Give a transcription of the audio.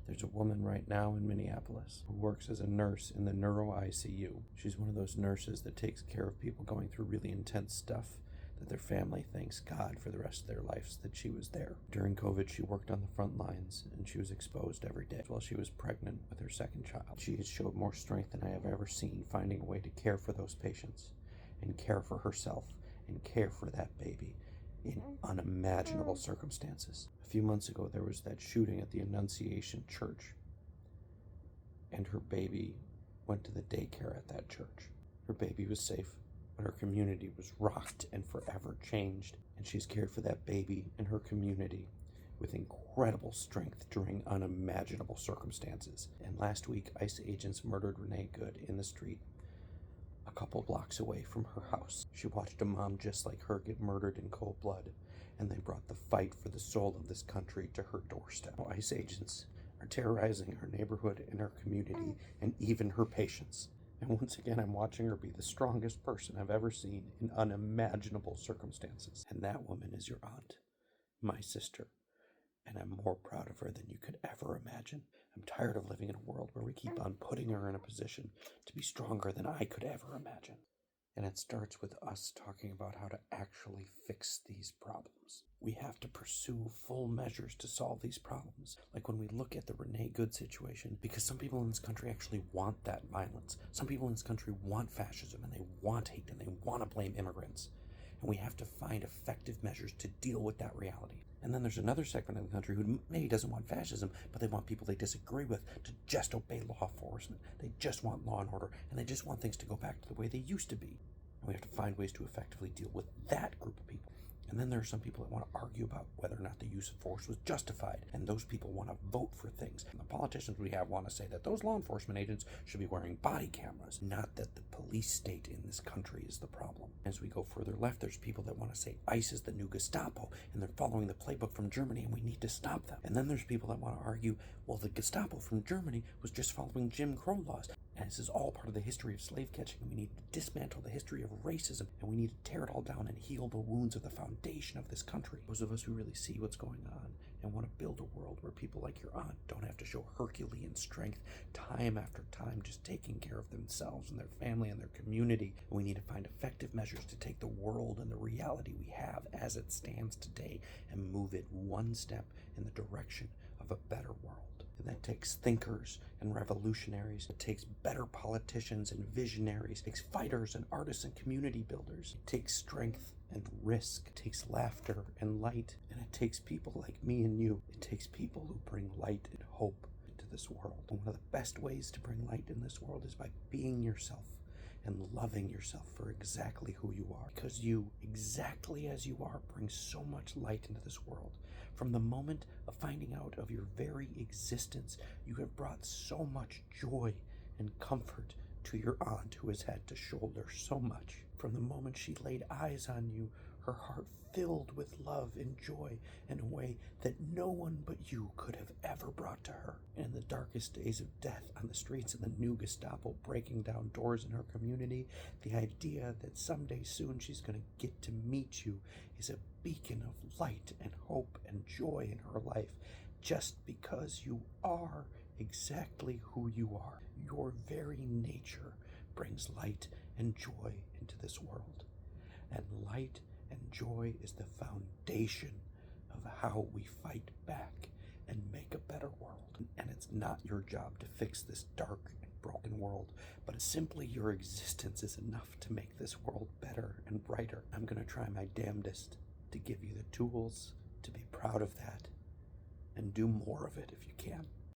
There's a woman right now in Minneapolis who works as a nurse in the neuro ICU. She's one of those nurses that takes care of people going through really intense stuff that their family thanks God for the rest of their lives that she was there. During COVID, she worked on the front lines and she was exposed every day while she was pregnant with her second child. She has showed more strength than I have ever seen, finding a way to care for those patients and care for herself and care for that baby in unimaginable circumstances. A few months ago, there was that shooting at the Annunciation Church, and her baby went to the daycare at that church. Her baby was safe, but her community was rocked and forever changed, and she's cared for that baby and her community with incredible strength during unimaginable circumstances. And last week, ICE agents murdered Renee Good in the street a couple blocks away from her house. She watched a mom just like her get murdered in cold blood, and they brought the fight for the soul of this country to her doorstep. ICE agents are terrorizing her neighborhood and her community and even her patients. And once again, I'm watching her be the strongest person I've ever seen in unimaginable circumstances. And that woman is your aunt, my sister. And I'm more proud of her than you could ever imagine. I'm tired of living in a world where we keep on putting her in a position to be stronger than I could ever imagine. And it starts with us talking about how to actually fix these problems. We have to pursue full measures to solve these problems. Like when we look at the Renee Good situation, because some people in this country actually want that violence. Some people in this country want fascism and they want hate and they want to blame immigrants. And we have to find effective measures to deal with that reality. And then there's another segment of the country who maybe doesn't want fascism, but they want people they disagree with to just obey law enforcement. They just want law and order, and they just want things to go back to the way they used to be. And we have to find ways to effectively deal with that group of people. And then there are some people that want to argue about whether or not the use of force was justified. And those people want to vote for things. And the politicians we have want to say that those law enforcement agents should be wearing body cameras, not that the police state in this country is the problem. As we go further left, there's people that want to say ICE is the new Gestapo, and they're following the playbook from Germany, and we need to stop them. And then there's people that want to argue, well, the Gestapo from Germany was just following Jim Crow laws. And this is all part of the history of slave catching. We need to dismantle the history of racism, and we need to tear it all down and heal the wounds of the foundation of this country. Those of us who really see what's going on and want to build a world where people like your aunt don't have to show Herculean strength time after time just taking care of themselves and their family and their community. And we need to find effective measures to take the world and the reality we have as it stands today and move it one step in the direction of a better world. And that takes thinkers and revolutionaries. It takes better politicians and visionaries. It takes fighters and artists and community builders. It takes strength and risk. It takes laughter and light. And it takes people like me and you. It takes people who bring light and hope into this world. And one of the best ways to bring light in this world is by being yourself and loving yourself for exactly who you are. Because you, exactly as you are, bring so much light into this world. From the moment of finding out of your very existence, you have brought so much joy and comfort to your aunt who has had to shoulder so much. From the moment she laid eyes on you, her heart filled with love and joy in a way that no one but you could have ever brought to her. And in the darkest days of death on the streets of the new Gestapo breaking down doors in her community, the idea that someday soon she's going to get to meet you is a beacon of light and hope and joy in her life, just because you are exactly who you are. Your very nature brings light and joy into this world. And light and joy is the foundation of how we fight back and make a better world. And it's not your job to fix this dark and broken world, but simply your existence is enough to make this world better and brighter. I'm going to try my damnedest to give you the tools to be proud of that and do more of it if you can.